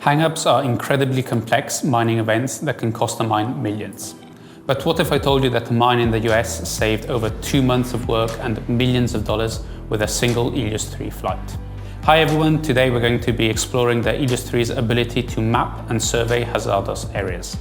Hang-ups are incredibly complex mining events that can cost a mine millions. But what if I told you that a mine in the US saved over 2 months of work and millions of dollars with a single Elios 3 flight? Hi everyone, today we're going to be exploring the Elios 3's ability to map and survey hazardous areas.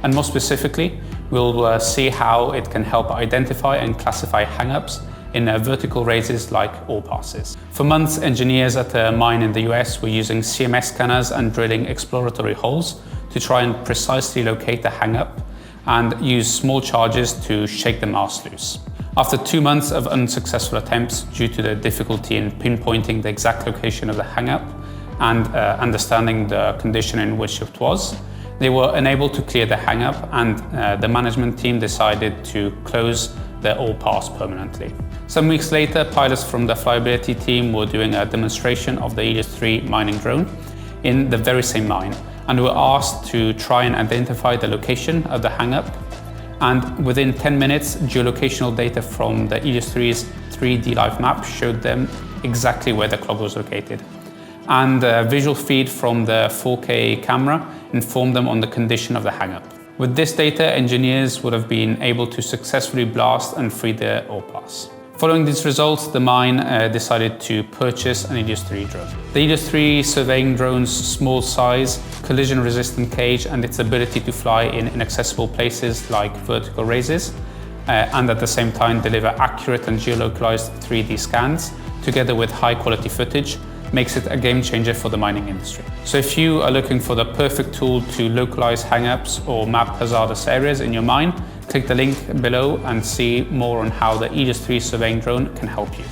And more specifically, we'll see how it can help identify and classify hang-ups in vertical raises like ore passes. For months, engineers at a mine in the US were using CMS scanners and drilling exploratory holes to try and precisely locate the hang-up and use small charges to shake the mass loose. After 2 months of unsuccessful attempts due to the difficulty in pinpointing the exact location of the hang-up and understanding the condition in which it was, they were unable to clear the hang-up, and the management team decided to close the ore pass permanently. Some weeks later, pilots from the Flyability team were doing a demonstration of the Elios 3 mining drone in the very same mine, and were asked to try and identify the location of the hang-up. And within 10 minutes, geolocational data from the Elios 3's 3D live map showed them exactly where the clog was located. And a visual feed from the 4K camera informed them on the condition of the hang-up. With this data, engineers would have been able to successfully blast and free the ore pass. Following these results, the mine decided to purchase an Elios 3 drone. The Elios 3 surveying drone's small size, collision-resistant cage, and its ability to fly in inaccessible places like vertical raises, and at the same time deliver accurate and geolocalized 3D scans, together with high-quality footage, makes it a game changer for the mining industry. So if you are looking for the perfect tool to localize hang-ups or map hazardous areas in your mine, click the link below and see more on how the Elios 3 surveying drone can help you.